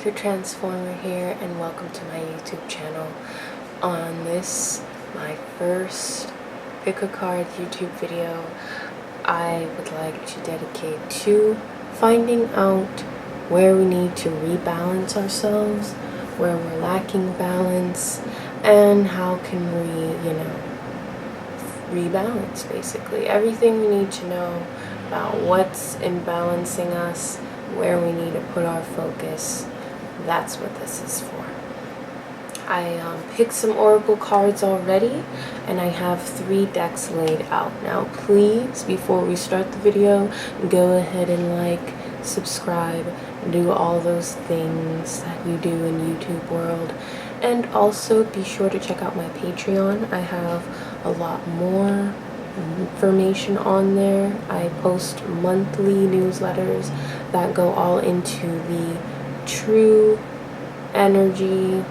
SeekerTransformer here, and welcome to my YouTube channel. On this, my first pick a card YouTube video, I would like to dedicate to finding out where we need to rebalance ourselves, where we're lacking balance, and how can we, rebalance basically. Everything we need to know about what's imbalancing us, where we need to put our focus. That's what this is for. I picked some oracle cards already, and I have 3 decks laid out. Now please, before we start the video, go ahead and like, subscribe, do all those things that you do in YouTube world, and also be sure to check out my Patreon. I have a lot more information on there. I post monthly newsletters that go all into the true energy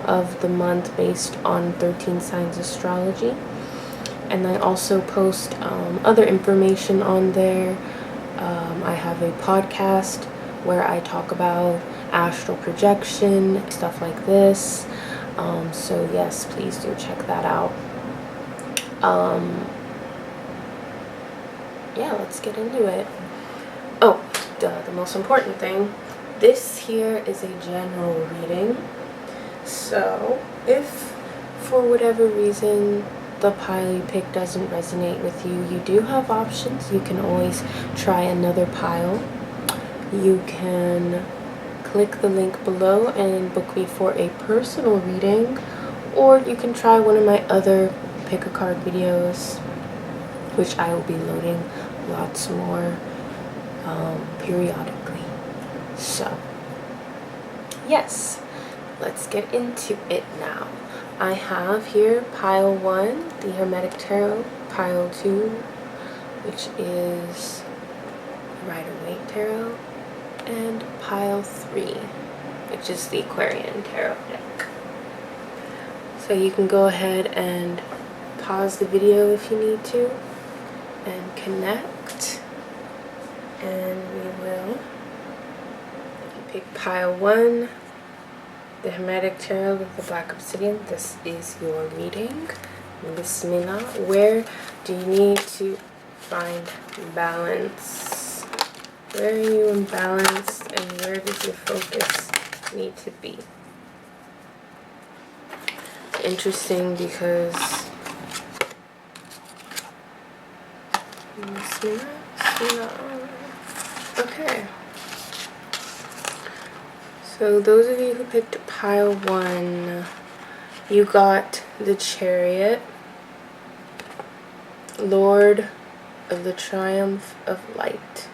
of the month based on 13 signs astrology, and I also post other information on there. I have a podcast where I talk about astral projection, stuff like this, so yes, please do check that out. Yeah, let's get into it. Oh, the most important thing, this here is a general reading, so if for whatever reason the pile you pick doesn't resonate with you, you do have options. You can always try another pile. You can click the link below and book me for a personal reading, or you can try one of my other pick a card videos, which I will be loading lots more periodically. So yes, let's get into it now. I have here pile 1, the Hermetic Tarot, pile 2, which is Rider-Waite Tarot, and pile 3, which is the Aquarian Tarot deck. So you can go ahead and pause the video if you need to and connect, and we will pick pile 1, the Hermetic Tarot with the Black Obsidian. This is your reading. Bismillah. Where do you need to find balance? Where are you imbalanced, and where does your focus need to be? Interesting because okay, so those of you who picked pile 1, you got the Chariot, Lord of the Triumph of Light,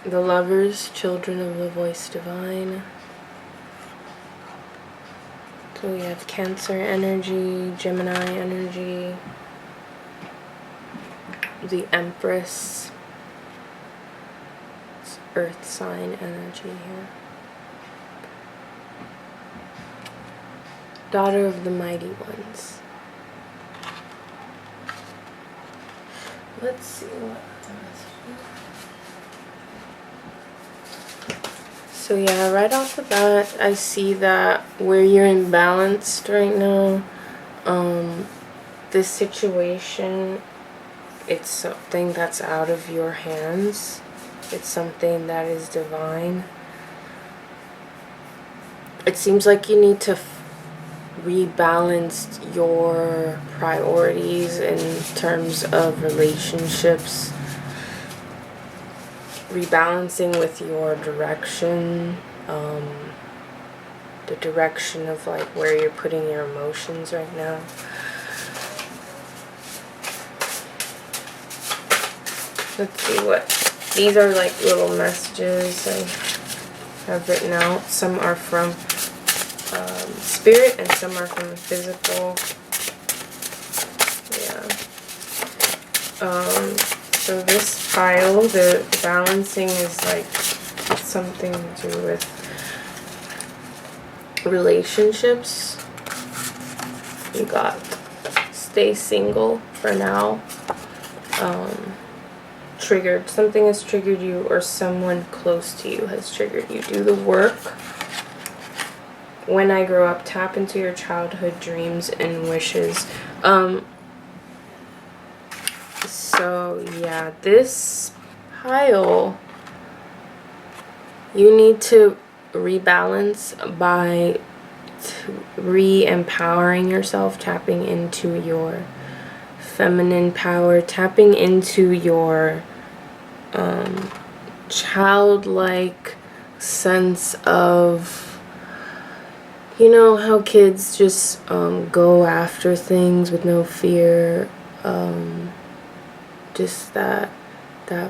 the Lovers, Children of the Voice Divine. So we have Cancer energy, Gemini energy, the Empress, it's Earth sign energy here, Daughter of the Mighty Ones. Let's see what the message is. So yeah, right off the bat, I see that where you're imbalanced right now, this situation, it's something that's out of your hands. It's something that is divine. It seems like you need to rebalance your priorities in terms of relationships, rebalancing with your direction, the direction of like where you're putting your emotions right now. Let's see what these are, like little messages I have written out. Some are from spirit and some are from the physical. Yeah. So this pile, the balancing is like something to do with relationships. You got stay single for now. triggered. Something has triggered you, or someone close to you has triggered you. Do the work. When I grow up, tap into your childhood dreams and wishes. So yeah, this pile, you need to rebalance by re-empowering yourself, tapping into your feminine power, tapping into your childlike sense of, you know how kids just go after things with no fear, just that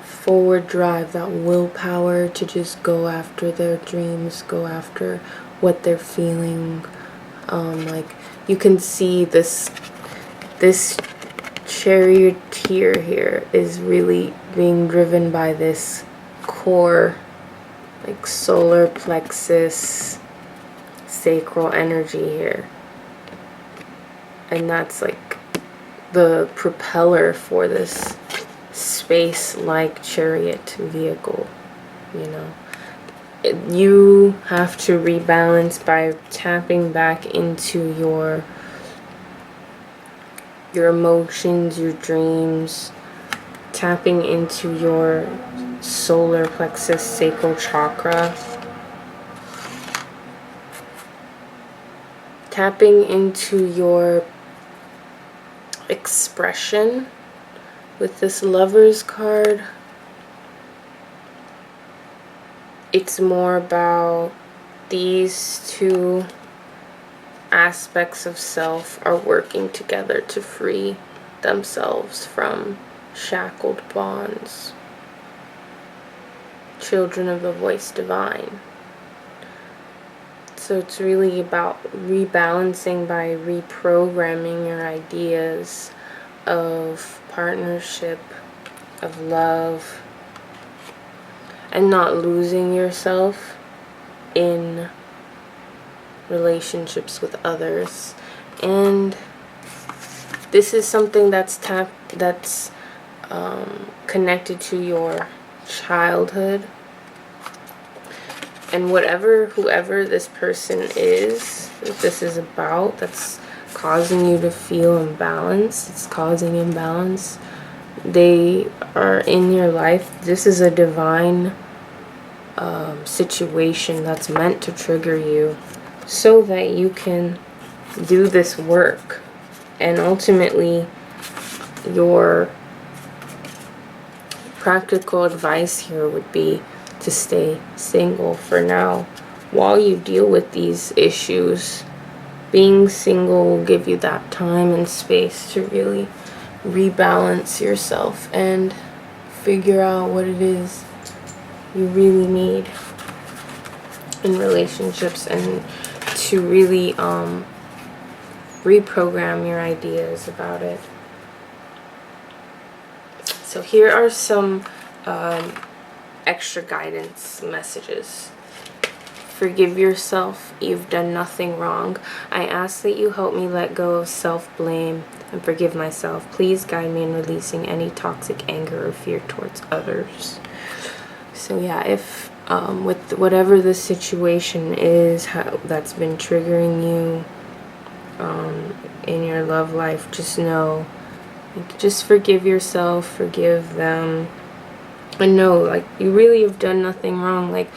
forward drive, that willpower to just go after their dreams, go after what they're feeling. Like you can see this charioteer here is really being driven by this core, like solar plexus, sacral energy here. And that's like the propeller for this space-like chariot vehicle, you know. You have to rebalance by tapping back into your emotions, your dreams, tapping into your solar plexus, sacral chakra, tapping into your expression with this Lover's card. It's more about these two aspects of self are working together to free themselves from shackled bonds. Children of the voice divine. So it's really about rebalancing by reprogramming your ideas of partnership, of love, and not losing yourself in relationships with others. And this is something that's connected to your childhood. And whoever this person is, that this is about, that's causing you to feel imbalanced, it's causing imbalance, they are in your life. This is a divine situation that's meant to trigger you so that you can do this work. And ultimately, your practical advice here would be to stay single for now while you deal with these issues. Being single will give you that time and space to really rebalance yourself and figure out what it is you really need in relationships, and to really reprogram your ideas about it. So here are some extra guidance messages. Forgive yourself. You've done nothing wrong. I ask that you help me let go of self-blame and forgive myself. Please guide me in releasing any toxic anger or fear towards others. So yeah, if with whatever the situation is that's been triggering you in your love life, just know, just forgive yourself, forgive them, and know, like, you really have done nothing wrong. Like,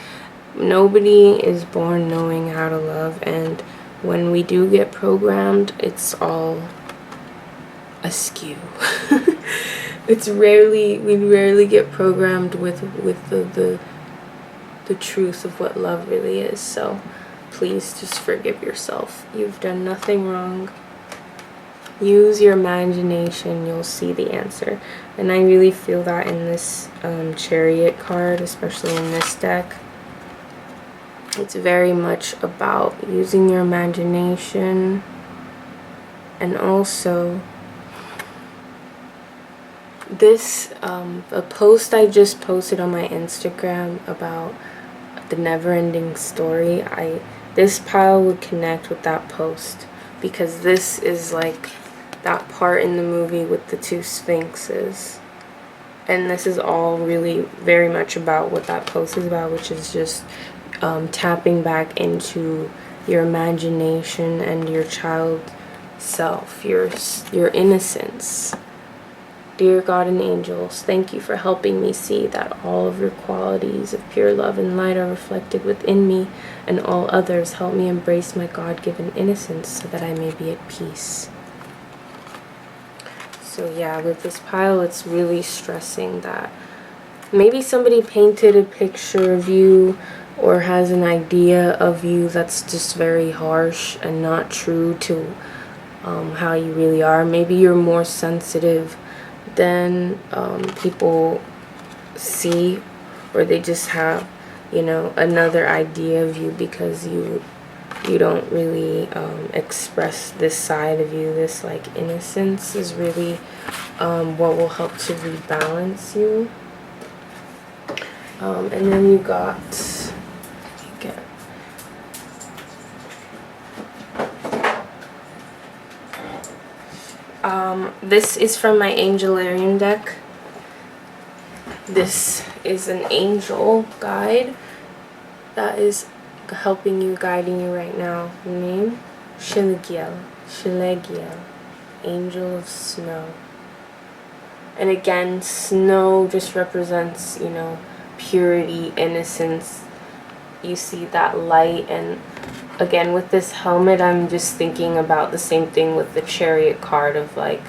nobody is born knowing how to love, and when we do get programmed, it's all askew. We rarely get programmed with the truth of what love really is. So please just forgive yourself. You've done nothing wrong. Use your imagination, you'll see the answer. And I really feel that in this Chariot card, especially in this deck. It's very much about using your imagination, and also this a post I just posted on my Instagram about the never-ending story. This pile would connect with that post, because this is like that part in the movie with the two sphinxes. And this is all really very much about what that post is about, which is just tapping back into your imagination and your child self, your innocence. Dear God and angels, thank you for helping me see that all of your qualities of pure love and light are reflected within me, and all others. Help me embrace my God-given innocence so that I may be at peace. So yeah, with this pile, it's really stressing that maybe somebody painted a picture of you or has an idea of you that's just very harsh and not true to how you really are. Maybe you're more sensitive than people see, or they just have, you know, another idea of you because you don't really express this side of you. This like innocence is really what will help to rebalance you. And then you got, this is from my Angelarium deck. This is an angel guide that is helping you, guiding you right now. Name? Shillegiel. Shillegiel. Angel of Snow. And again, snow just represents, you know, purity, innocence. You see that light. And again, with this helmet, I'm just thinking about the same thing with the Chariot card of like,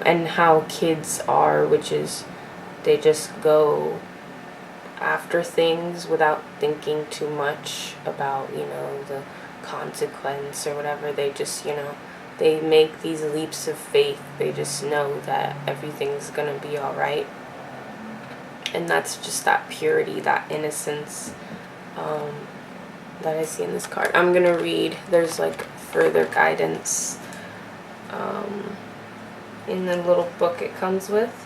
and how kids are, which is they just go after things without thinking too much about, you know, the consequence or whatever. They just, you know, they make these leaps of faith. They just know that everything's gonna be all right. And that's just that purity, that innocence that I see in this card. I'm gonna read, there's like further guidance in the little book it comes with.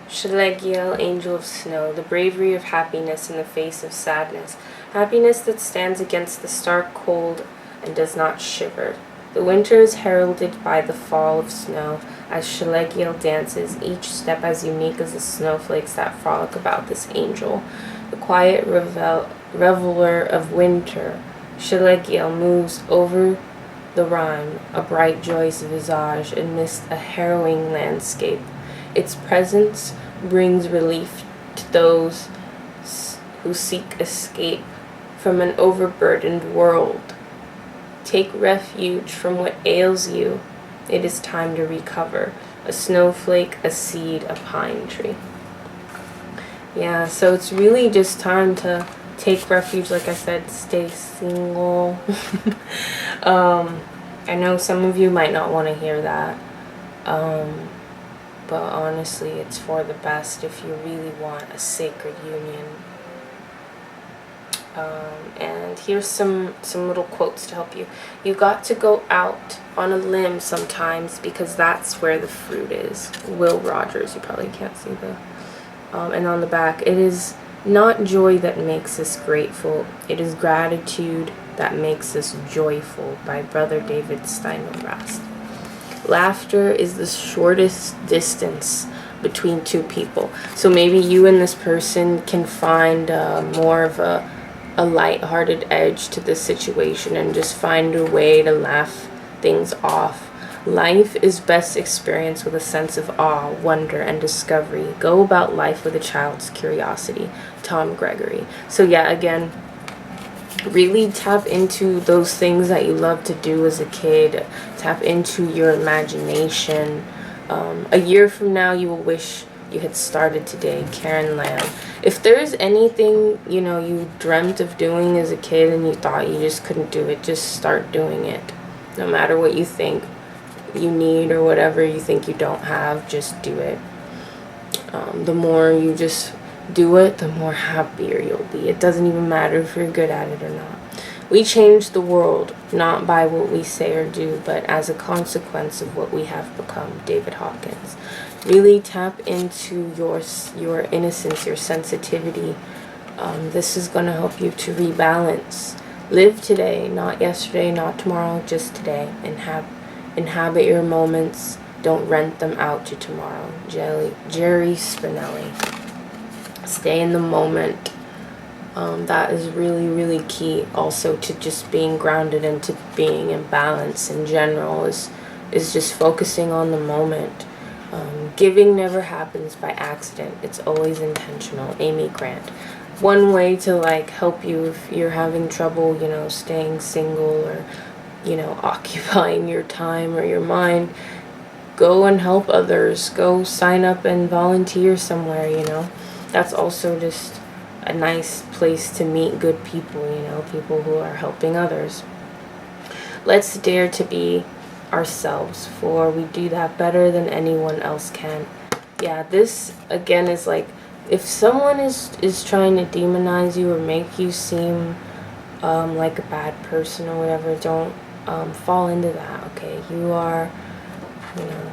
Shillegiel, Angel of Snow, the bravery of happiness in the face of sadness. Happiness that stands against the stark cold and does not shiver. The winter is heralded by the fall of snow, as Shillegiel dances, each step as unique as the snowflakes that frolic about this angel. The quiet reveler of winter, Shillegiel moves over the rime, a bright joyous visage amidst a harrowing landscape. Its presence brings relief to those who seek escape from an overburdened world. Take refuge from what ails you. It is time to recover. A snowflake, a seed, a pine tree. Yeah, so it's really just time to take refuge. Like I said, stay single. I know some of you might not want to hear that. But honestly, it's for the best if you really want a sacred union. And here's some little quotes to help you. You got to go out on a limb sometimes because that's where the fruit is. Will Rogers, you probably can't see the... and on the back, it is not joy that makes us grateful. It is gratitude that makes us joyful, by Brother David Steiner-Rast. Laughter is the shortest distance between two people. So maybe you and this person can find more of a light-hearted edge to this situation and just find a way to laugh things off. Life is best experienced with a sense of awe, wonder, and discovery. Go about life with a child's curiosity. Tom Gregory. So yeah, again, really tap into those things that you love to do as a kid. Tap into your imagination. A year from now, you will wish you had started today. Karen Lamb. If there's anything, you know, you dreamt of doing as a kid and you thought you just couldn't do it, just start doing it. No matter what you think you need or whatever you think you don't have, just do it. The more you just do it, the more happier you'll be. It doesn't even matter if you're good at it or not. We change the world not by what we say or do, but as a consequence of what we have become. David Hawkins. Really tap into your innocence, your sensitivity. This is going to help you to rebalance. Live today, not yesterday, not tomorrow, just today. And inhabit your moments. Don't rent them out to tomorrow. Jerry Spinelli. Stay in the moment. That is really, really key. Also, to just being grounded and to being in balance in general is just focusing on the moment. Giving never happens by accident. It's always intentional. Amy Grant. One way to like help you if you're having trouble, you know, staying single or, you know, occupying your time or your mind, go and help others. Go sign up and volunteer somewhere, you know. That's also just a nice place to meet good people, you know, people who are helping others. Let's dare to be ourselves, for we do that better than anyone else can. Yeah, this again is like, if someone is trying to demonize you or make you seem like a bad person or whatever, don't fall into that. Okay, you are, you know,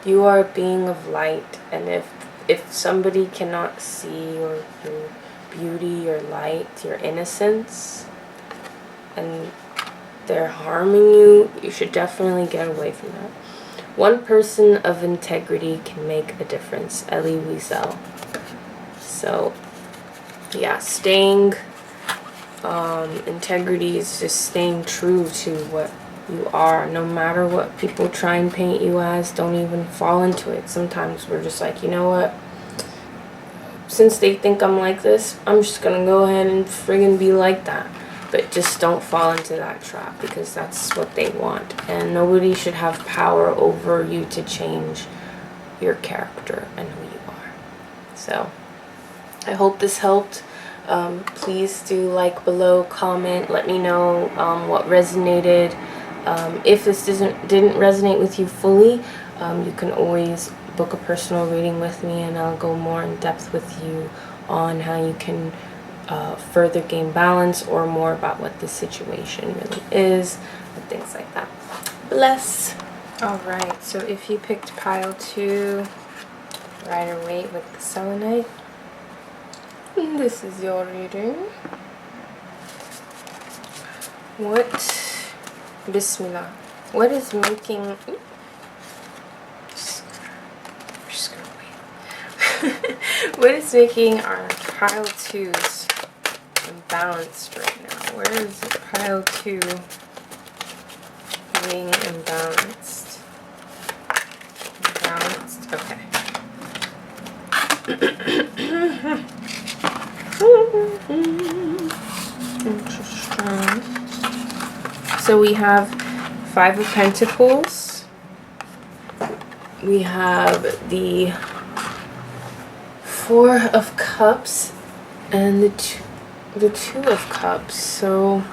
you are a being of light, and if somebody cannot see your beauty, your light, your innocence, and they're harming you, you should definitely get away from that. One person of integrity can make a difference. Elie Wiesel. So, yeah, staying, integrity is just staying true to what you are, no matter what people try and paint you as. Don't even fall into it. Sometimes we're just like, you know what? Since they think I'm like this, I'm just gonna go ahead and friggin' be like that. But just don't fall into that trap, because that's what they want. And nobody should have power over you to change your character and who you are. So, I hope this helped. Please do like below, comment, let me know what resonated. If this didn't resonate with you fully, you can always book a personal reading with me, and I'll go more in depth with you on how you can further gain balance, or more about what the situation really is, and things like that. Bless. Alright, so if you picked pile 2, Rider-Waite with the selenite, this is your reading. Bismillah. What is making... What is making our pile 2s imbalanced right now? Where is pile 2 being imbalanced? Imbalanced, okay. Interesting. So we have 5 of Pentacles. We have the 4 of Cups and the 2 of Cups. So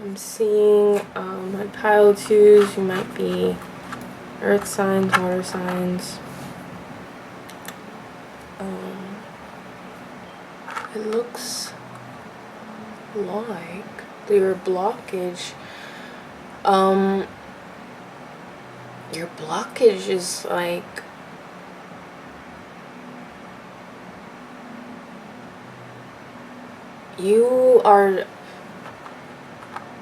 I'm seeing my pile 2s, you might be earth signs, water signs. It looks like your blockage is like you are,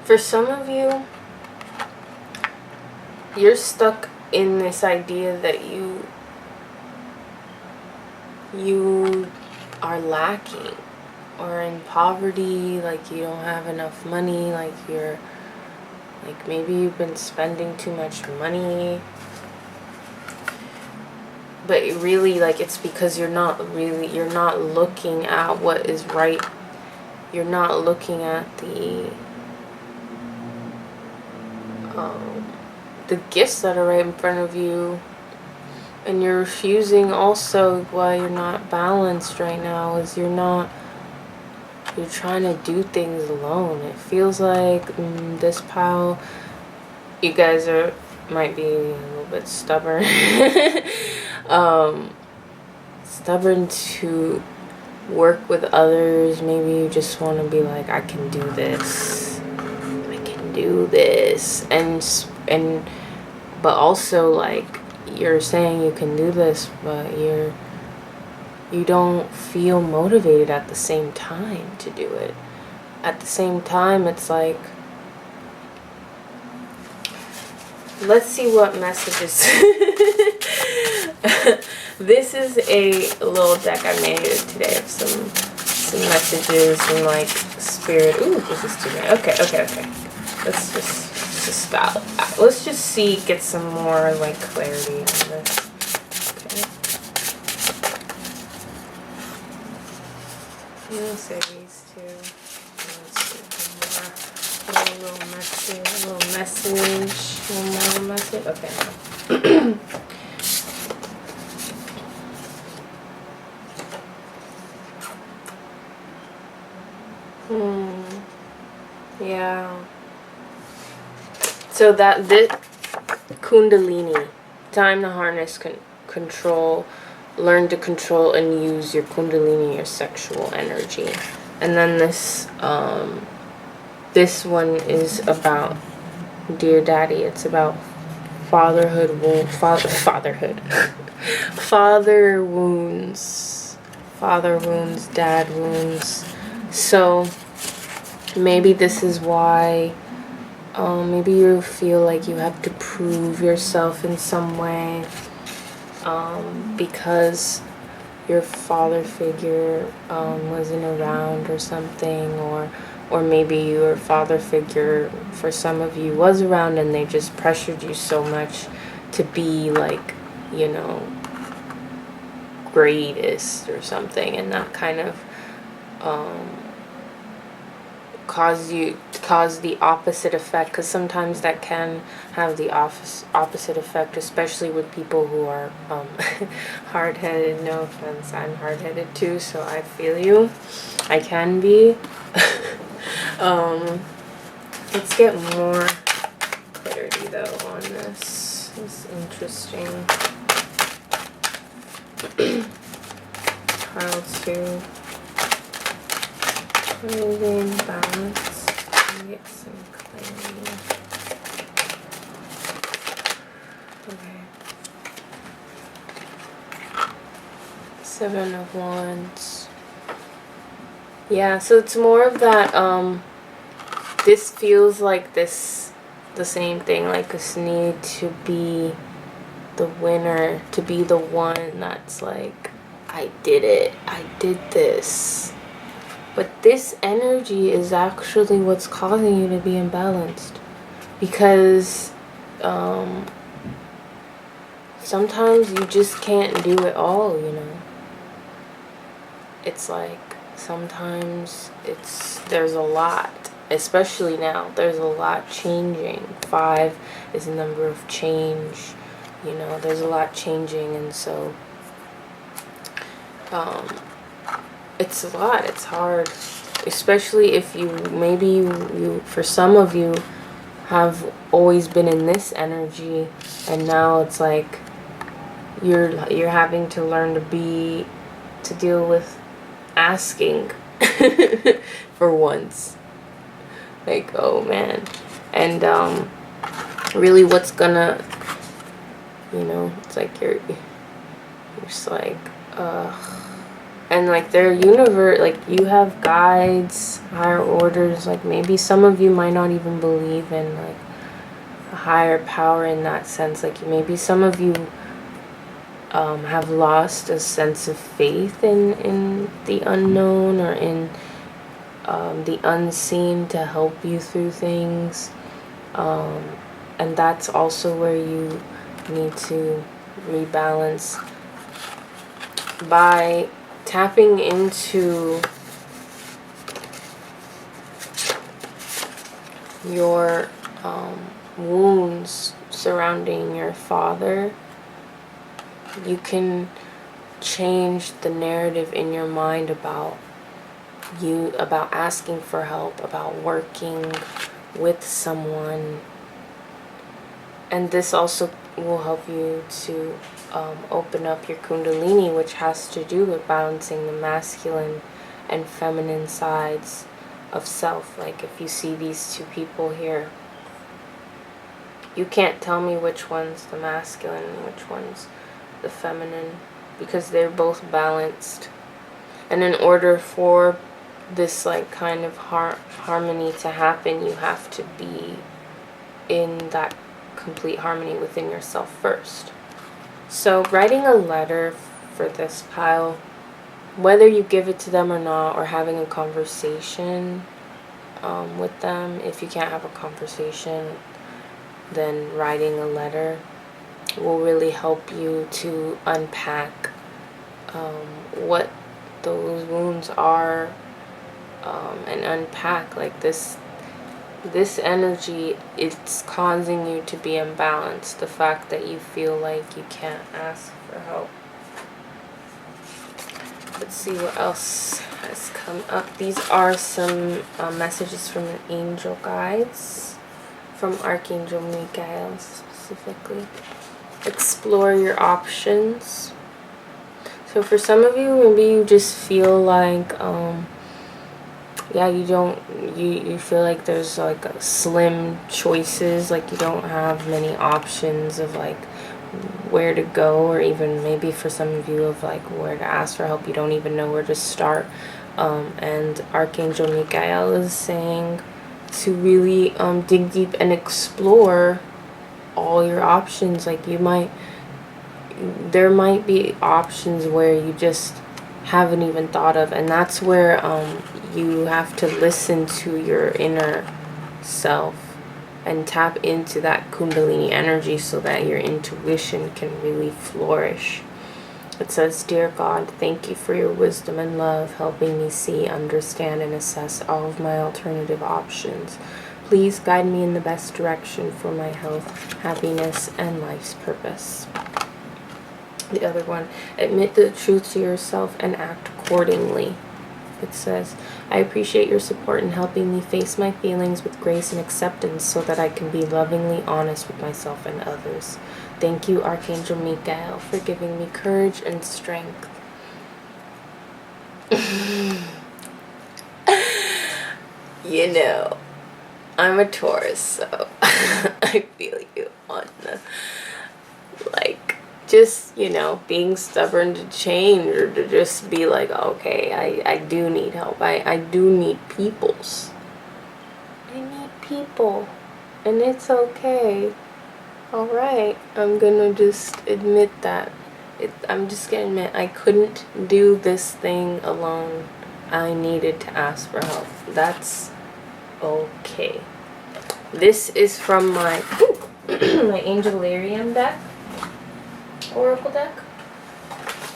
for some of you, you're stuck in this idea that you are lacking or in poverty, like you don't have enough money, like you're, like maybe you've been spending too much money, but really, like, it's because you're not looking at what is right. You're not looking at the gifts that are right in front of you, and you're refusing. Also, why you're not balanced right now is you're trying to do things alone. It feels like this pile, you guys might be a little bit stubborn. Stubborn to work with others. Maybe you just want to be like, I can do this, and but also, like, you're saying you can do this, but you don't feel motivated at the same time to do it. At the same time, it's like let's see what messages. This is a little deck I made today of some messages and like spirit. Ooh, this is too bad. Okay. Let's just stop. Let's just see, get some more like clarity on this. Okay. We'll say these two. Let's see one more. A little message. One more message. Okay. Yeah. So that this Kundalini, time to harness, control, learn to control and use your Kundalini, your sexual energy. And then this one is about Dear Daddy. It's about fatherhood, father wounds, dad wounds. So maybe this is why. Maybe you feel like you have to prove yourself in some way because your father figure wasn't around or something, or maybe your father figure for some of you was around and they just pressured you so much to be like, you know, greatest or something, and that kind of cause the opposite effect, because sometimes that can have the opposite effect, especially with people who are hard-headed. No offense, I'm hard-headed too, so I feel you. I can be. Let's get more clarity though on this. It's interesting. Pile 2. Imbalance. Get some clarity. Okay. 7 of Wands. Yeah, so it's more of that, this feels like the same thing, like this need to be the winner, to be the one that's like, I did it, I did this. But this energy is actually what's causing you to be imbalanced. Because sometimes you just can't do it all, you know. It's like sometimes there's a lot, especially now, there's a lot changing. 5 is a number of change, you know, there's a lot changing, and so it's a lot, it's hard, especially if you, maybe you for some of you have always been in this energy, and now it's like you're having to learn to deal with asking for once, like, oh man. And really what's gonna, you know, it's like you're just like and like their universe, like you have guides, higher orders, like maybe some of you might not even believe in like a higher power in that sense, like maybe some of you have lost a sense of faith in the unknown, or in the unseen to help you through things, and that's also where you need to rebalance by tapping into your wounds surrounding your father. You can change the narrative in your mind about asking for help, about working with someone. And this also will help you to open up your Kundalini, which has to do with balancing the masculine and feminine sides of self. Like if you see these two people here, you can't tell me which one's the masculine and which one's the feminine, because they're both balanced. And in order for this like kind of harmony to happen, you have to be in that complete harmony within yourself first. So writing a letter for this pile, whether you give it to them or not, or having a conversation with them. If you can't have a conversation, then writing a letter will really help you to unpack what those wounds are, and unpack like this energy. It's causing you to be imbalanced. The fact that you feel like you can't ask for help. Let's see what else has come up. These are some messages from the angel guides, from Archangel Michael specifically. Explore your options. So for some of you, maybe you just feel like, yeah, you feel like there's like slim choices, like you don't have many options of like where to go, or even maybe for some of you of like where to ask for help. You don't even know where to start. And Archangel Michael is saying to really dig deep and explore all your options. Like there might be options where you just haven't even thought of, and that's where you have to listen to your inner self and tap into that Kundalini energy so that your intuition can really flourish. It says, "Dear God, thank you for your wisdom and love, helping me see, understand, and assess all of my alternative options. Please guide me in the best direction for my health, happiness, and life's purpose." The other one, admit the truth to yourself and act accordingly. It says, "I appreciate your support in helping me face my feelings with grace and acceptance so that I can be lovingly honest with myself and others. Thank you, Archangel Michael, for giving me courage and strength." You know, I'm a Taurus, so I feel you on the, like, just, you know, being stubborn to change, or to just be like, okay, I do need help. I do need peoples. I need people. And it's okay. Alright. I'm gonna just admit that. I'm just gonna admit I couldn't do this thing alone. I needed to ask for help. That's okay. This is from my my Angelarium deck. Oracle deck.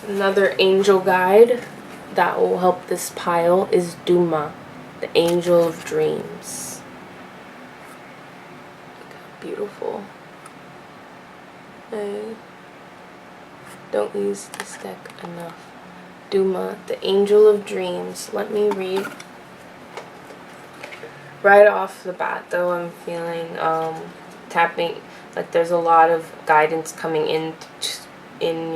Another angel guide that will help this pile is Duma, the angel of dreams. Look how beautiful. I don't use this deck enough. Duma, the angel of dreams. Let me read. Right off the bat though, I'm feeling tapping, like there's a lot of guidance coming in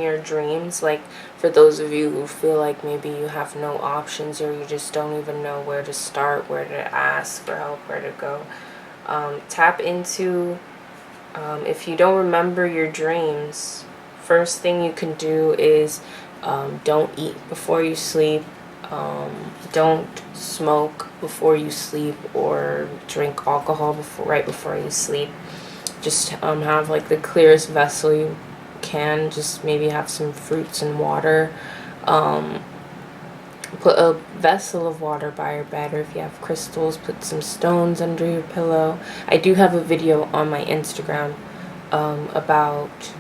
your dreams. Like for those of you who feel like maybe you have no options, or you just don't even know where to start, where to ask for help, where to go, tap into, if you don't remember your dreams, first thing you can do is don't eat before you sleep, don't smoke before you sleep, or drink alcohol right before you sleep. Just have like the clearest vessel you can. Just maybe have some fruits and water. Put a vessel of water by your bed, or if you have crystals, put some stones under your pillow. I do have a video on my Instagram about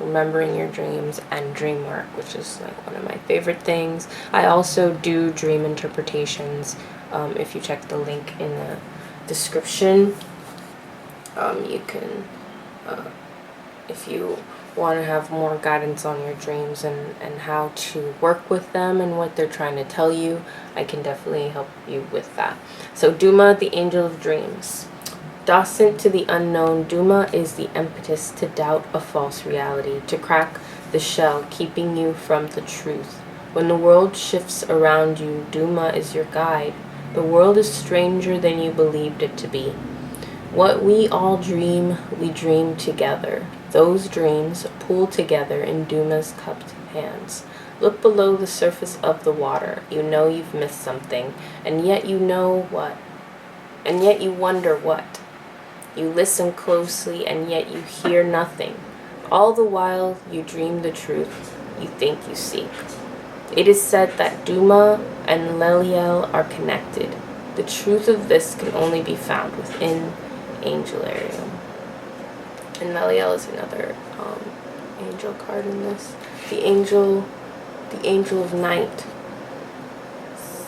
remembering your dreams and dream work, which is like one of my favorite things. I also do dream interpretations. If you check the link in the description, you can, if you want to have more guidance on your dreams and how to work with them and what they're trying to tell you, I can definitely help you with that. So Duma, the angel of dreams. Docent to the unknown, Duma is the impetus to doubt a false reality, to crack the shell, keeping you from the truth. When the world shifts around you, Duma is your guide. The world is stranger than you believed it to be. What we all dream, we dream together. Those dreams pool together in Duma's cupped hands. Look below the surface of the water. You know you've missed something, and yet you know what. And yet you wonder what. You listen closely, and yet you hear nothing. All the while, you dream the truth you think you seek. It is said that Duma and Leliel are connected. The truth of this can only be found within Angelarium. And Leliel is another angel card in this. The angel of night.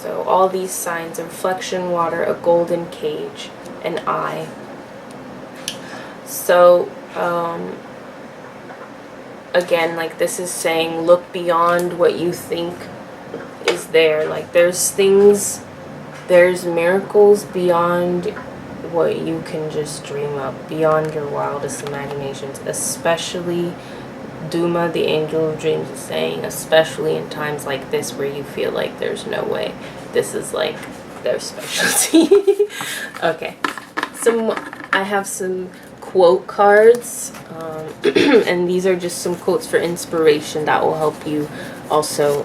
So all these signs: a reflection, water, a golden cage, an eye. So again, like, this is saying, look beyond what you think is there. Like, there's miracles beyond what you can just dream up, beyond your wildest imaginations. Especially, Duma, the angel of dreams, is saying, especially in times like this where you feel like there's no way. This is like their specialty. Okay, I have some quote cards, and these are just some quotes for inspiration that will help you also,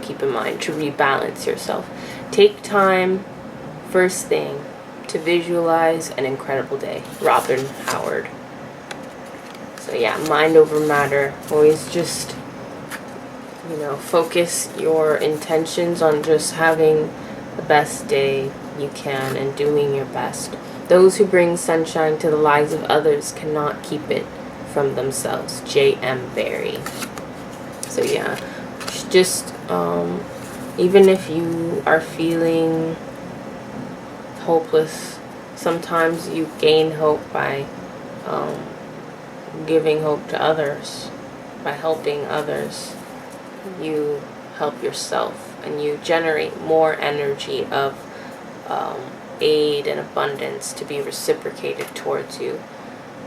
keep in mind to rebalance yourself. Take time, first thing, to visualize an incredible day. Robin Howard. So yeah, mind over matter. Always just, focus your intentions on just having the best day you can and doing your best. Those who bring sunshine to the lives of others cannot keep it from themselves. J.M. Barrie. So yeah, just even if you are feeling hopeless, sometimes you gain hope by giving hope to others. By helping others, you help yourself, and you generate more energy of aid and abundance to be reciprocated towards you.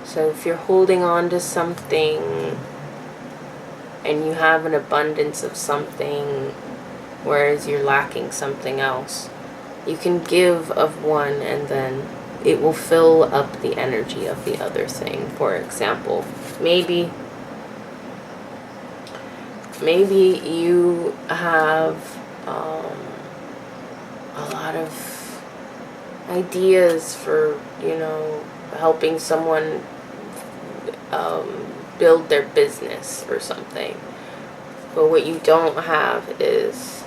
So if you're holding on to something and you have an abundance of something, whereas you're lacking something else, you can give of one, and then it will fill up the energy of the other thing. For example, maybe you have a lot of ideas for, helping someone build their business or something. But what you don't have is,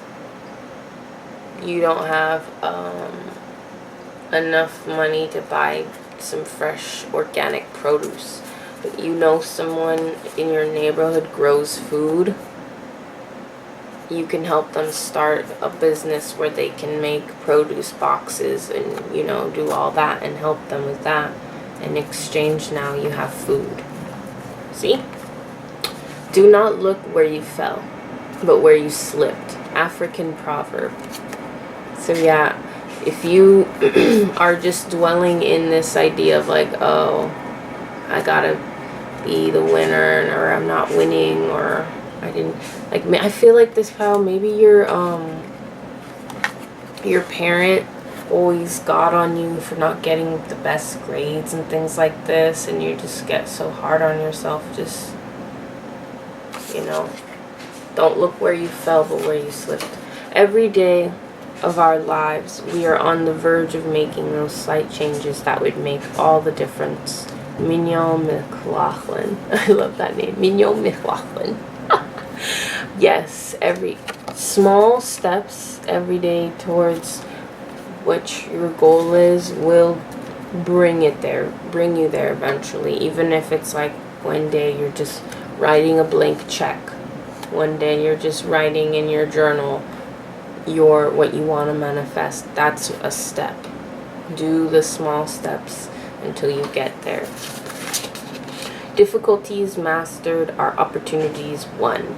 you don't have enough money to buy some fresh organic produce. But someone in your neighborhood grows food. You can help them start a business where they can make produce boxes and, do all that, and help them with that. In exchange, now you have food. See? Do not look where you fell, but where you slipped. African proverb. So yeah, if you are just dwelling in this idea of like, oh, I gotta be the winner, or I'm not winning, or I didn't, like, I feel like this, pal, maybe your parent always got on you for not getting the best grades and things like this, and you just get so hard on yourself. Just, don't look where you fell, but where you slipped. Every day of our lives, we are on the verge of making those slight changes that would make all the difference. Mignon McLaughlin. I love that name. Mignon McLaughlin. Yes, every small steps every day towards what your goal is will bring you there eventually. Even if it's like one day you're just writing a blank check, one day you're just writing in your journal what you want to manifest. That's a step. Do the small steps until you get there. Difficulties mastered are opportunities won.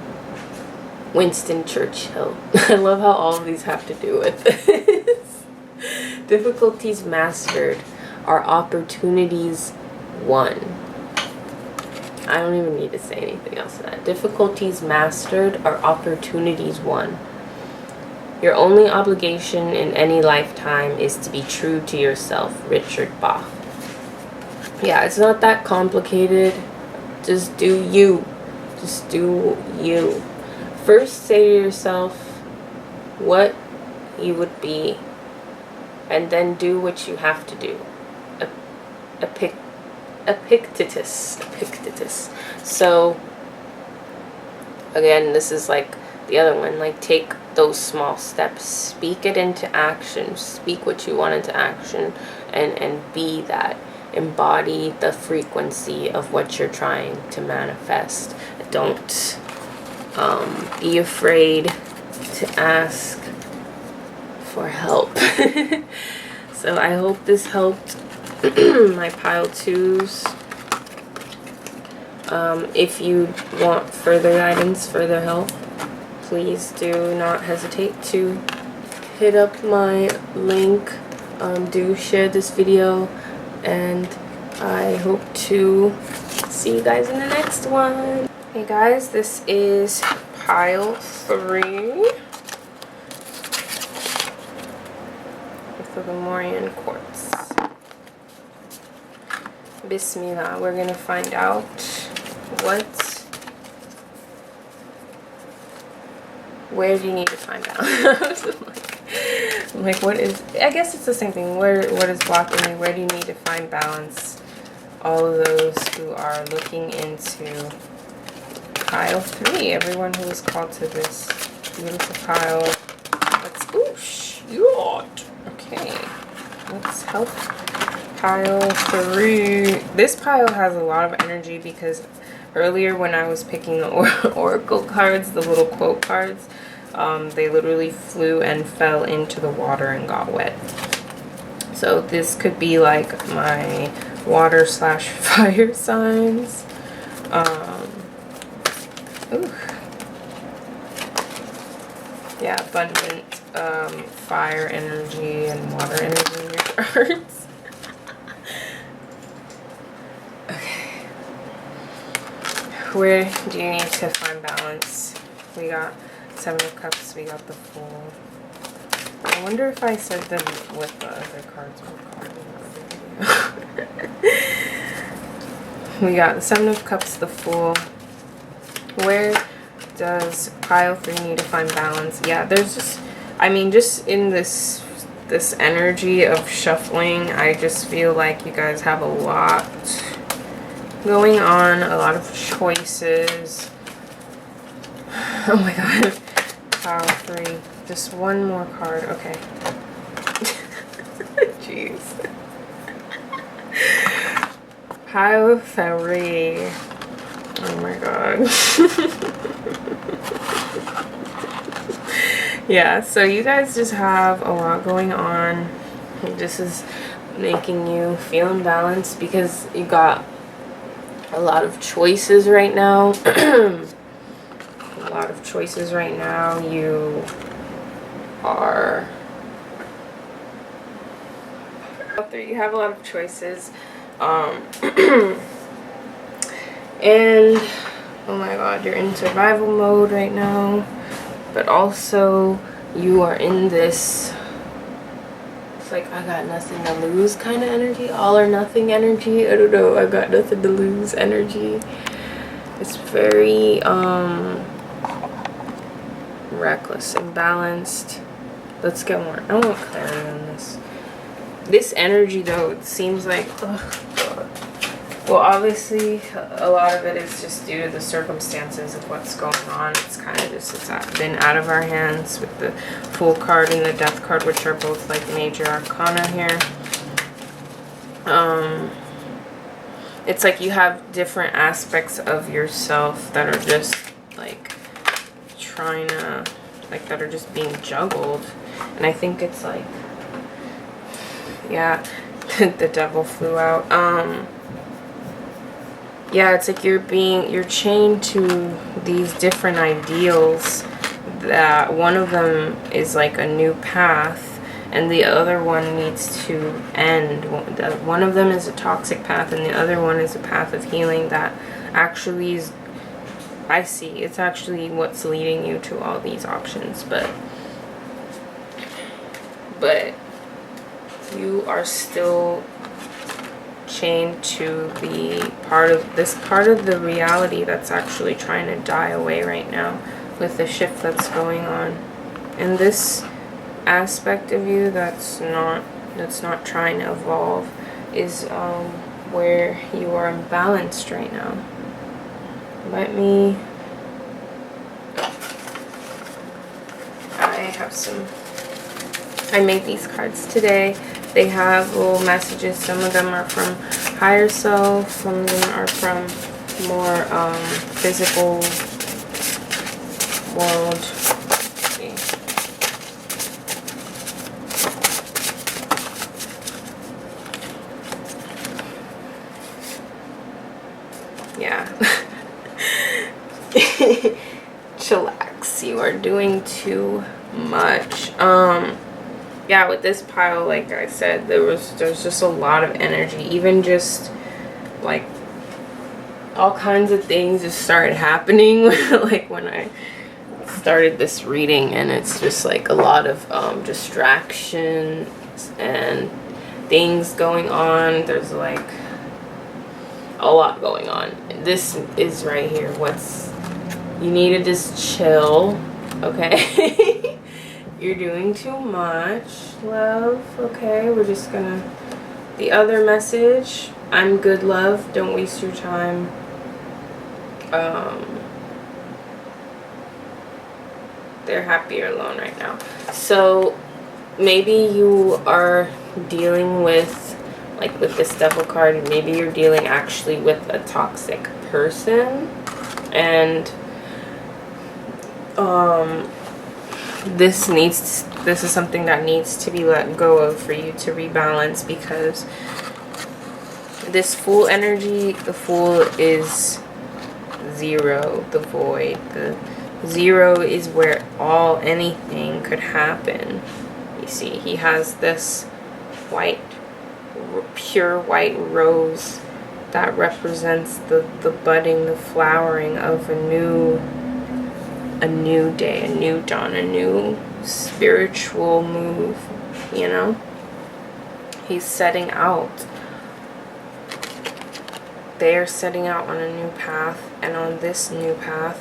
Winston Churchill. I love how all of these have to do with this. Difficulties mastered are opportunities won. I don't even need to say anything else to that. Difficulties mastered are opportunities won. Your only obligation in any lifetime is to be true to yourself. Richard Bach. Yeah, it's not that complicated. Just do you. Just do you. First, say to yourself what you would be, and then do what you have to do. Epictetus. So again, this is like the other one, like take those small steps, speak it into action, speak what you want into action, and be that, embody the frequency of what you're trying to manifest. Don't be afraid to ask for help. So I hope this helped my pile 2s. If you want further guidance, further help, please do not hesitate to hit up my link. Do share this video, and I hope to see you guys in the next one. Hey guys, this is pile 3 with the Lemurian quartz. Bismillah, we're gonna find out where do you need to find out? I'm like, what is, I guess it's the same thing. What is blocking you? Where do you need to find balance? All of those who are looking into pile 3, everyone who is called to this beautiful pile. Okay, let's help pile 3. This pile has a lot of energy because earlier when I was picking the oracle cards, the little quote cards, they literally flew and fell into the water and got wet. So this could be like my water/fire signs. Yeah, abundant fire energy and water energy in your cards. Okay. Where do you need to find balance? We got 7 of Cups, we got the Fool. I wonder if I said them with the other cards. We got the 7 of Cups, the Fool. Where does pile 3 need to find balance? Yeah, there's just, I mean, just in this energy of shuffling, I just feel like you guys have a lot going on, a lot of choices. Oh my god. Pile 3. Just one more card. Okay. Jeez. Pile 3. Oh my god. Yeah, so you guys just have a lot going on. This is making you feel imbalanced because you got a lot of choices right now. A lot of choices right now. You are out there, you have a lot of choices. And oh my god, you're in survival mode right now, but also you are in this, it's like I got nothing to lose kind of energy, all or nothing energy. I don't know, I got nothing to lose energy. It's very reckless, imbalanced. Let's get more, I want clarity on this. This energy though, it seems like, oh god. Well, obviously, a lot of it is just due to the circumstances of what's going on. It's kind of just, it's been out of our hands with the Fool card and the Death card, which are both like major arcana here. It's like you have different aspects of yourself that are just like trying to, like, that are just being juggled. And I think it's like, yeah, the Devil flew out. Yeah, it's like you're chained to these different ideals, that one of them is like a new path and the other one needs to end. One of them is a toxic path and the other one is a path of healing that actually is, I see, it's actually what's leading you to all these options, but you are still chained to the part of the reality that's actually trying to die away right now with the shift that's going on. And this aspect of you that's not trying to evolve is where you are imbalanced right now. I made these cards today. They have little messages. Some of them are from higher self, some of them are from more physical world. Yeah. Chillax. You are doing too much. Yeah, with this pile, like I said, there's just a lot of energy. Even just like all kinds of things just started happening like when I started this reading, and it's just like a lot of distractions and things going on. There's like a lot going on. This is right here. You need to just chill, okay? You're doing too much, love. Okay, we're just gonna... The other message, I'm good, love. Don't waste your time. They're happier alone right now. So maybe you are dealing with, like with this devil card, maybe you're dealing actually with a toxic person, and this is something that needs to be let go of for you to rebalance, because this Fool energy, the Fool is zero, the void. The zero is where anything could happen. You see, he has this white, pure white rose that represents the budding, the flowering of a new day, a new dawn, a new spiritual move, you know? He's setting out. They are setting out on a new path, and on this new path,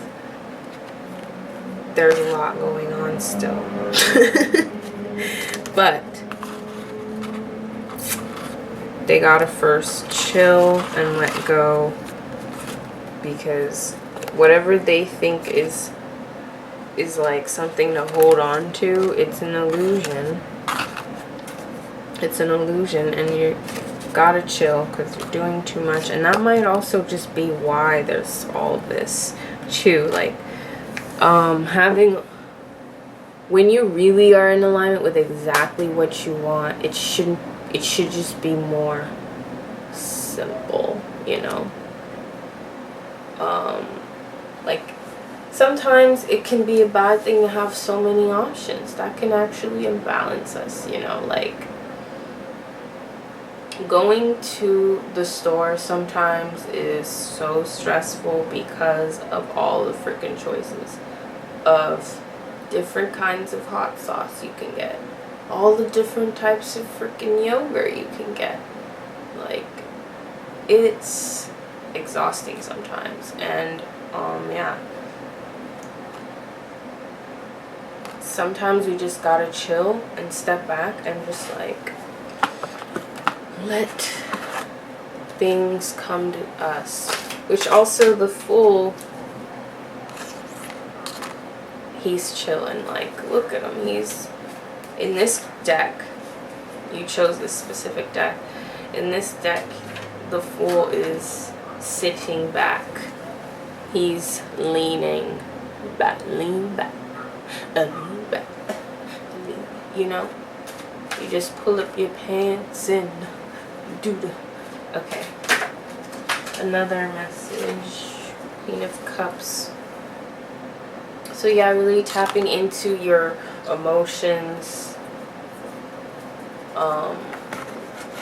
there's a lot going on still. But they gotta first chill and let go, because whatever they think is like something to hold on to, it's an illusion. It's an illusion, and you gotta chill because you're doing too much. And that might also just be why there's all this too. Like when you really are in alignment with exactly what you want, it should just be more simple, you know. Like sometimes it can be a bad thing to have so many options. That can actually imbalance us, you know. Like going to the store sometimes is so stressful because of all the freaking choices of different kinds of hot sauce you can get, all the different types of freaking yogurt you can get. Like, it's exhausting sometimes. And yeah, sometimes we just gotta chill and step back and just like let things come to us. Which also the Fool, he's chilling. Like, look at him. He's in this deck. You chose this specific deck. In this deck, the Fool is sitting back. He's leaning back. Lean back. Lean back. Lean. You know? You just pull up your pants and do the... Okay. Another message. Queen of Cups. So yeah, really tapping into your emotions,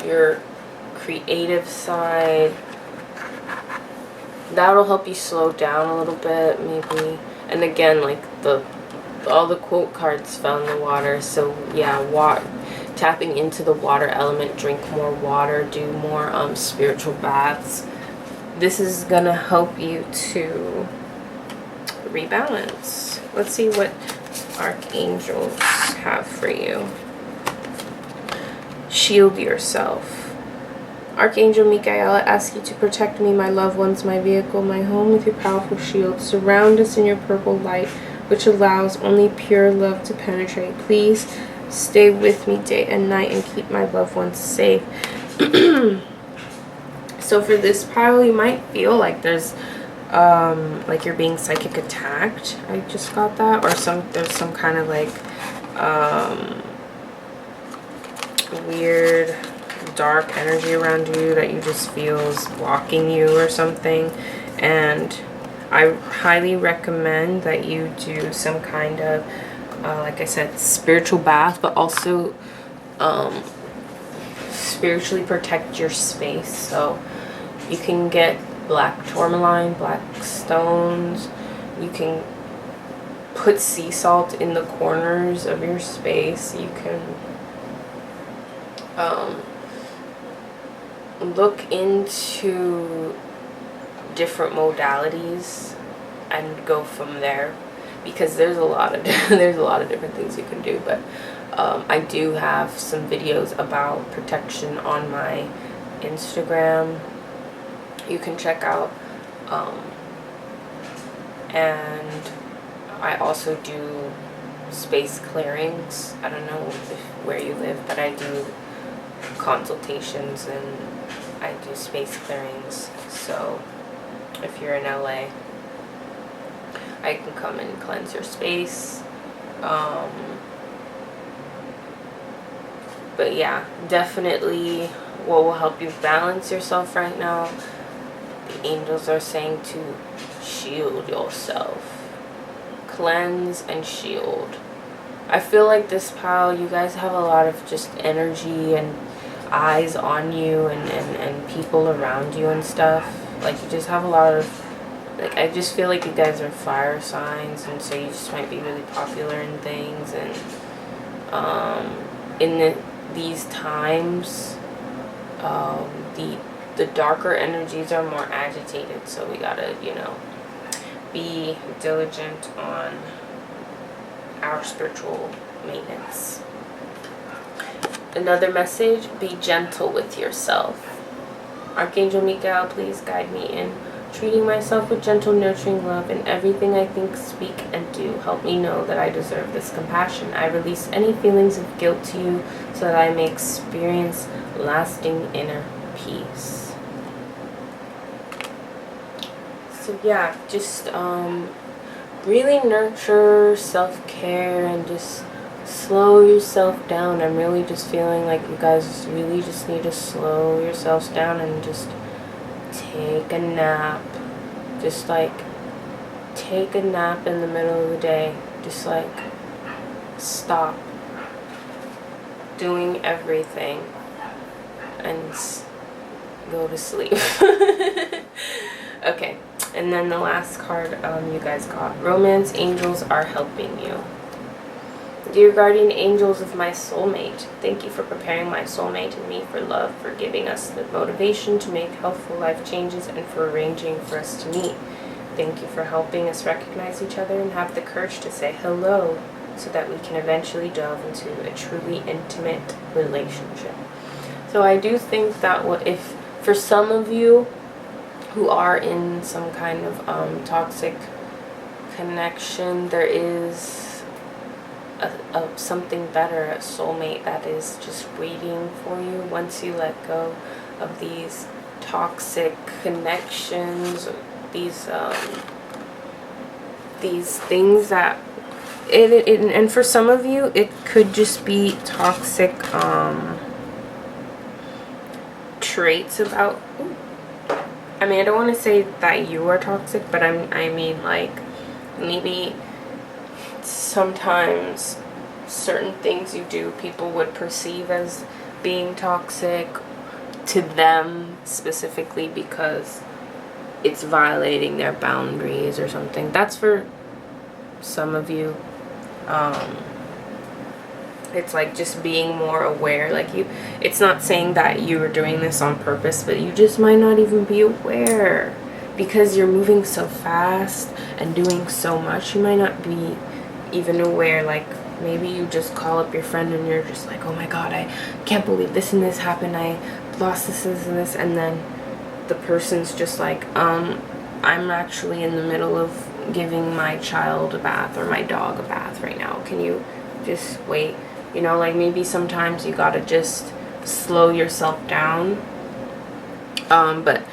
your creative side. That'll help you slow down a little bit, maybe. And again, like all the quote cards fell in the water. So yeah, tapping into the water element. Drink more water. Do more spiritual baths. This is gonna help you to rebalance. Let's see what archangels have for you. Shield yourself. Archangel Michael, I ask you to protect me, my loved ones, my vehicle, my home with your powerful shield. Surround us in your purple light, which allows only pure love to penetrate. Please stay with me day and night and keep my loved ones safe. So for this pile, you might feel like there's like you're being psychic attacked. I just got that. Or there's some kind of like weird dark energy around you that you just feel is blocking you or something. And I highly recommend that you do some kind of like I said, spiritual bath, but also spiritually protect your space. So you can get black tourmaline, black stones. You can put sea salt in the corners of your space. You can look into different modalities and go from there, because there's a lot of different things you can do. But I do have some videos about protection on my Instagram you can check out, and I also do space clearings. I don't know where you live, but I do consultations and I do space clearings. So if you're in LA, I can come and cleanse your space. But yeah, definitely what will help you balance yourself right now, the angels are saying to shield yourself. Cleanse and shield. I feel like this pile, you guys have a lot of just energy and eyes on you and people around you and stuff. Like you just have a lot of, like, I just feel like you guys are fire signs, and so you just might be really popular in things. And in these times, the darker energies are more agitated, so we gotta, you know, be diligent on our spiritual maintenance. Another message, be gentle with yourself. Archangel Michael, please guide me in treating myself with gentle, nurturing love in everything I think, speak, and do. Help me know that I deserve this compassion. I release any feelings of guilt to you so that I may experience lasting inner peace. So yeah, just really nurture self-care and just slow yourself down. I'm really just feeling like you guys really just need to slow yourselves down and just take a nap. Just like take a nap in the middle of the day. Just like stop doing everything and go to sleep. Okay, and then the last card you guys got, romance angels are helping you. Dear guardian angels of my soulmate, thank you for preparing my soulmate and me for love, for giving us the motivation to make healthful life changes, and for arranging for us to meet. Thank you for helping us recognize each other and have the courage to say hello, so that we can eventually delve into a truly intimate relationship. So I do think that if for some of you who are in some kind of toxic connection, there is something better, a soulmate that is just waiting for you once you let go of these toxic connections, these things that and for some of you it could just be toxic traits about, I mean, I don't want to say that you are toxic, but I mean like maybe sometimes certain things you do people would perceive as being toxic to them specifically because it's violating their boundaries or something. That's for some of you. It's like just being more aware. Like it's not saying that you are doing this on purpose, but you just might not even be aware because you're moving so fast and doing so much. You might not be even aware. Like maybe you just call up your friend and you're just like, oh my god, I can't believe this and this happened. I lost this and this, and then the person's just like, I'm actually in the middle of giving my child a bath or my dog a bath right now. Can you just wait? You know, like maybe sometimes you gotta just slow yourself down. But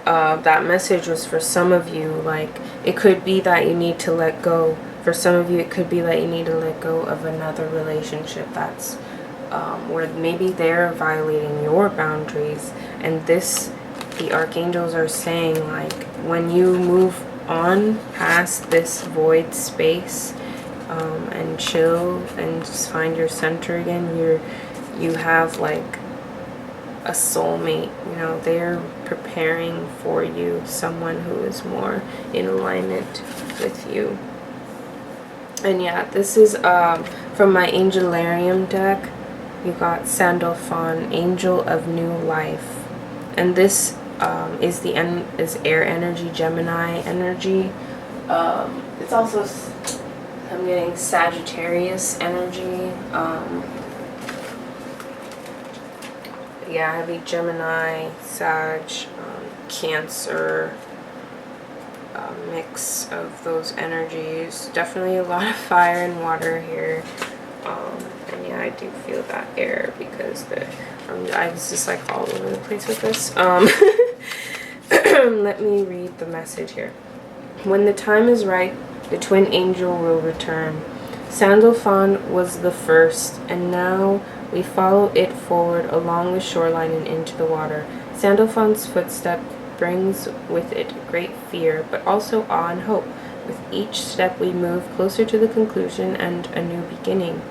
that message was for some of you. Like, it could be that you need to let go. For some of you, it could be that you need to let go of another relationship that's where maybe they're violating your boundaries. And the archangels are saying, like, when you move on past this void space and chill and just find your center again, you have like a soulmate. You know, they're preparing for you someone who is more in alignment with you. And yeah, this is from my Angelarium deck. You got Sandalphon, Angel of New Life, and this is air energy, Gemini energy. It's also, I'm getting Sagittarius energy. Yeah, heavy Gemini, Sag, Cancer, mix of those energies. Definitely a lot of fire and water here. And yeah, I do feel that air because I was just like all over the place with this. Let me read the message here. When the time is right, the twin angel will return. Sandalphon was the first, and now we follow it forward along the shoreline and into the water. Sandalphon's footstep brings with it great fear, but also awe and hope. With each step we move closer to the conclusion and a new beginning.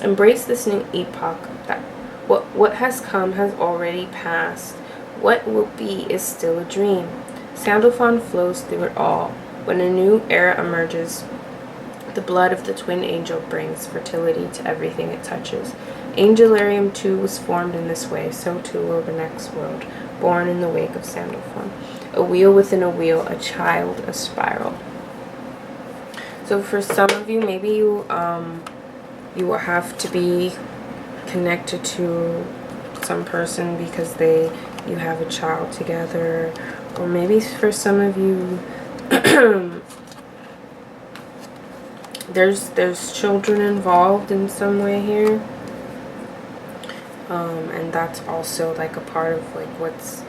Embrace this new epoch. That what has come has already passed. What will be is still a dream. Sandalphon flows through it all. When a new era emerges, the blood of the twin angel brings fertility to everything it touches. Angelarium too was formed in this way, so too will the next world, born in the wake of Sandalphon. A wheel within a wheel, a child, a spiral. So for some of you, maybe you will have to be connected to some person because you have a child together, or maybe for some of you there's children involved in some way here, and that's also like a part of like what's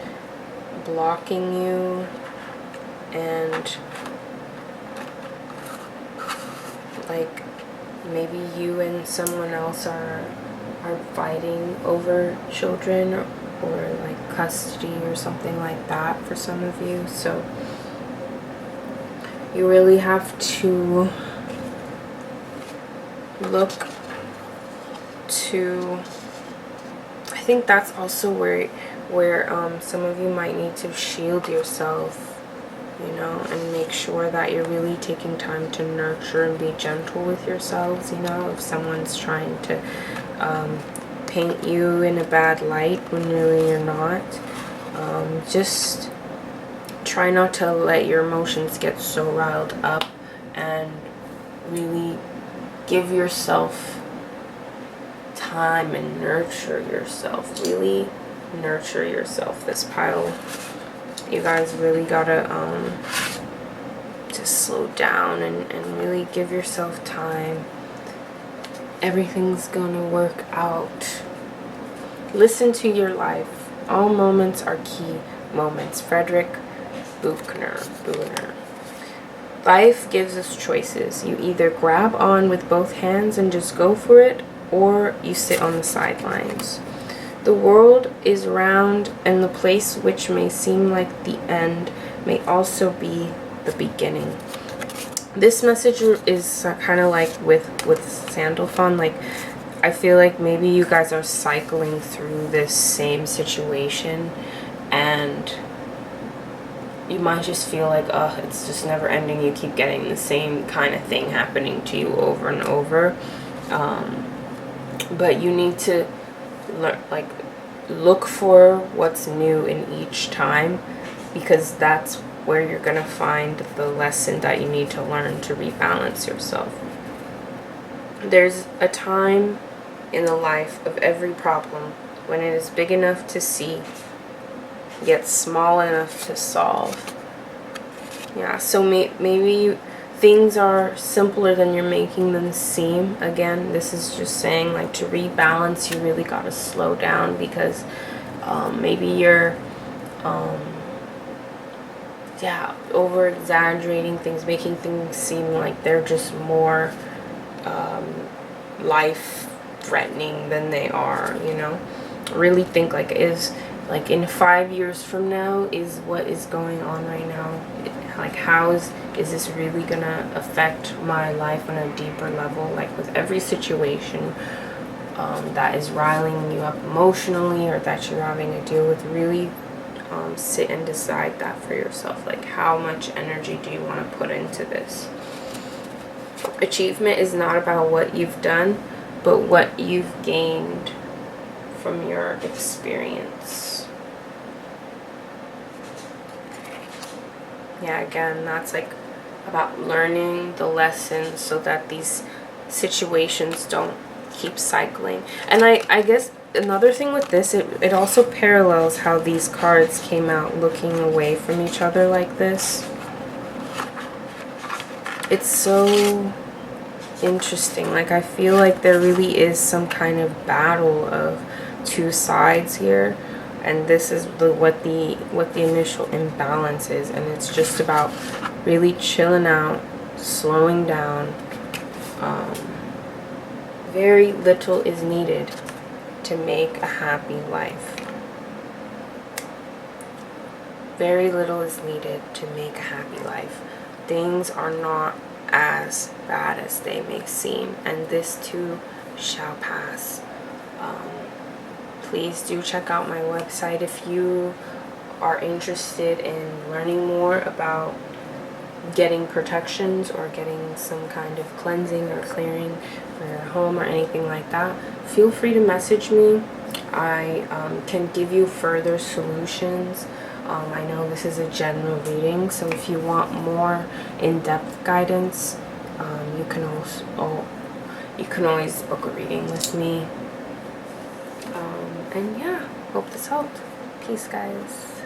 blocking you. And like maybe you and someone else are fighting over children or like custody or something like that for some of you. So you really have to look to, I think that's also where some of you might need to shield yourself, you know, and make sure that you're really taking time to nurture and be gentle with yourselves. You know, if someone's trying to paint you in a bad light when really you're not, just try not to let your emotions get so riled up, and really give yourself time and nurture yourself. Really nurture yourself, this pile. You guys really gotta just slow down and really give yourself time. Everything's gonna work out. Listen to your life. All moments are key moments. Frederick Buchner. Life gives us choices. You either grab on with both hands and just go for it, or you sit on the sidelines. The world is round, and the place which may seem like the end may also be the beginning. This message is kind of like with Sandalphon. Like, I feel like maybe you guys are cycling through this same situation, and you might just feel like, oh, it's just never ending. You keep getting the same kind of thing happening to you over and over. But you need to look for what's new in each time, because that's where you're going to find the lesson that you need to learn to rebalance yourself. There's a time in the life of every problem when it is big enough to see, yet small enough to solve. Yeah, so maybe things are simpler than you're making them seem. Again, this is just saying, like, to rebalance, you really got to slow down, because maybe you're yeah, over exaggerating things, making things seem like they're just more life threatening than they are, you know. Really think, like, is, like, in 5 years from now, is what is going on right now, like, how is this really gonna affect my life on a deeper level? Like, with every situation that is riling you up emotionally, or that you're having to deal with, really sit and decide that for yourself. Like, how much energy do you want to put into this? Achievement is not about what you've done, but what you've gained from your experience. Yeah, again, that's like about learning the lessons so that these situations don't keep cycling. And I guess another thing with this, it also parallels how these cards came out looking away from each other like this. It's so interesting. Like, I feel like there really is some kind of battle of two sides here, and this is what the initial imbalance is, and it's just about really chilling out, slowing down. Very little is needed to make a happy life. Very little is needed to make a happy life. Things are not as bad as they may seem, and this too shall pass. Please do check out my website if you are interested in learning more about getting protections or getting some kind of cleansing or clearing for your home or anything like that. Feel free to message me. I can give you further solutions. I know this is a general reading, so if you want more in-depth guidance, you can always book a reading with me. And yeah, hope this helped. Peace, guys.